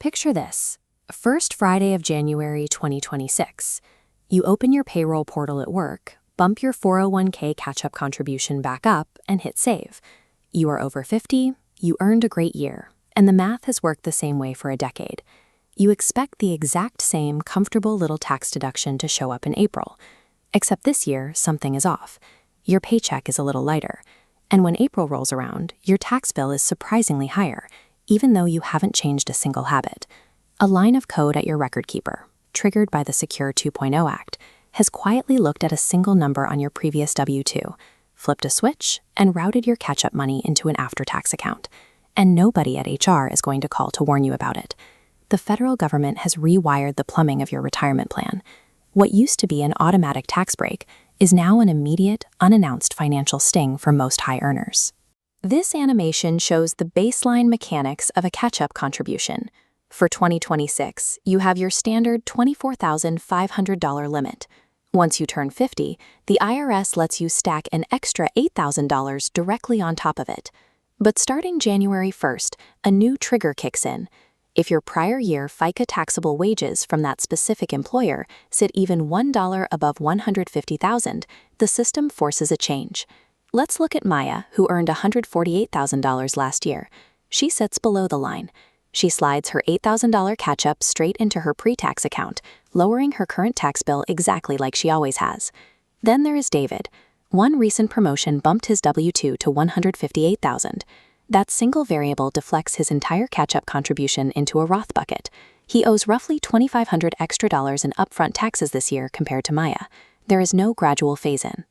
Picture this. First Friday of January 2026. You open your payroll portal at work, bump your 401k catch-up contribution back up, and hit save. You are over 50, you earned a great year, and the math has worked the same way for a decade. You expect the exact same comfortable little tax deduction to show up in April. Except this year, something is off. Your paycheck is a little lighter. And when April rolls around, your tax bill is surprisingly higher, even though you haven't changed a single habit. A line of code at your record keeper, triggered by the Secure 2.0 Act, has quietly looked at a single number on your previous W-2, flipped a switch, and routed your catch-up money into an after-tax account. And nobody at HR is going to call to warn you about it. The federal government has rewired the plumbing of your retirement plan. What used to be an automatic tax break is now an immediate, unannounced financial sting for most high earners. This animation shows the baseline mechanics of a catch-up contribution. For 2026, you have your standard $24,500 limit. Once you turn 50, the IRS lets you stack an extra $8,000 directly on top of it. But starting January 1st, a new trigger kicks in. If your prior year FICA taxable wages from that specific employer sit even $1 above $150,000, the system forces a change. Let's look at Maya, who earned $148,000 last year. She sits below the line. She slides her $8,000 catch-up straight into her pre-tax account, lowering her current tax bill exactly like she always has. Then there is David. One recent promotion bumped his W-2 to $158,000. That single variable deflects his entire catch-up contribution into a Roth bucket. He owes roughly $2,500 extra in upfront taxes this year compared to Maya. There is no gradual phase-in.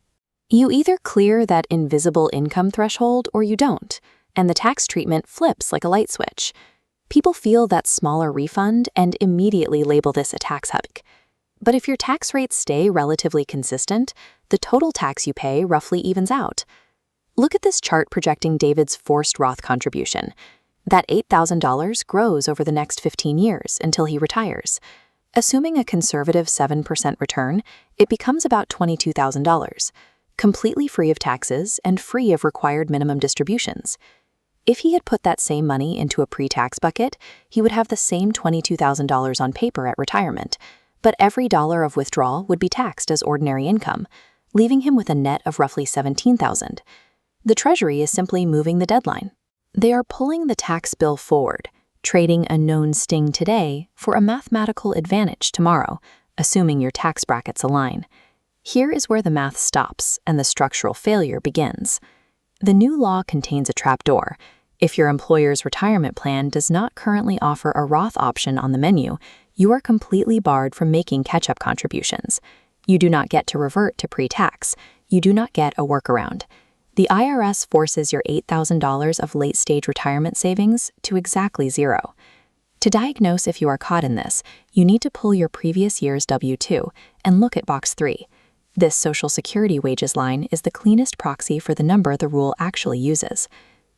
You either clear that invisible income threshold or you don't, and the tax treatment flips like a light switch. People feel that smaller refund and immediately label this a tax hike. But if your tax rates stay relatively consistent, the total tax you pay roughly evens out. Look at this chart projecting David's forced Roth contribution. That $8,000 grows over the next 15 years until he retires. Assuming a conservative 7% return, it becomes about $22,000, completely free of taxes and free of required minimum distributions. If he had put that same money into a pre-tax bucket, he would have the same $22,000 on paper at retirement, but every dollar of withdrawal would be taxed as ordinary income, leaving him with a net of roughly $17,000. The Treasury is simply moving the deadline. They are pulling the tax bill forward, trading a known sting today for a mathematical advantage tomorrow, assuming your tax brackets align. Here is where the math stops and the structural failure begins. The new law contains a trapdoor. If your employer's retirement plan does not currently offer a Roth option on the menu, you are completely barred from making catch-up contributions. You do not get to revert to pre-tax. You do not get a workaround. The IRS forces your $8,000 of late-stage retirement savings to exactly zero. To diagnose if you are caught in this, you need to pull your previous year's W-2 and look at Box 3. This Social Security wages line is the cleanest proxy for the number the rule actually uses.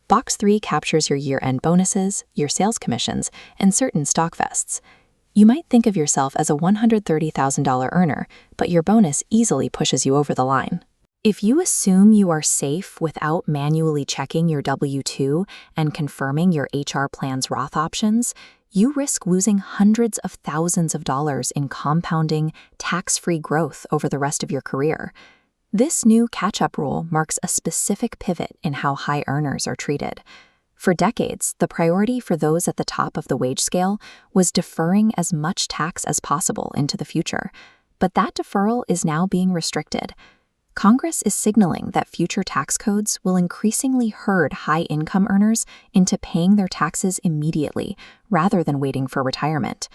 Box 3 captures your year-end bonuses, your sales commissions, and certain stock vests. You might think of yourself as a $130,000 earner, but your bonus easily pushes you over the line. If you assume you are safe without manually checking your W-2 and confirming your HR plan's Roth options, you risk losing hundreds of thousands of dollars in compounding, tax-free growth over the rest of your career. This new catch-up rule marks a specific pivot in how high earners are treated. For decades, the priority for those at the top of the wage scale was deferring as much tax as possible into the future, but that deferral is now being restricted. Congress is signaling that future tax codes will increasingly herd high-income earners into paying their taxes immediately rather than waiting for retirement.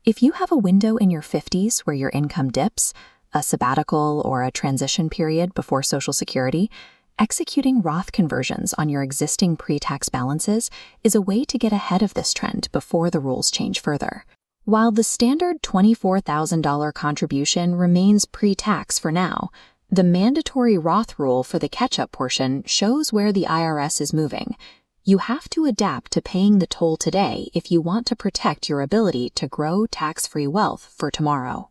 If you have a window in your 50s where your income dips, a sabbatical or a transition period before Social Security, executing Roth conversions on your existing pre-tax balances is a way to get ahead of this trend before the rules change further. While the standard $24,000 contribution remains pre-tax for now, the mandatory Roth rule for the catch-up portion shows where the IRS is moving. You have to adapt to paying the toll today if you want to protect your ability to grow tax-free wealth for tomorrow.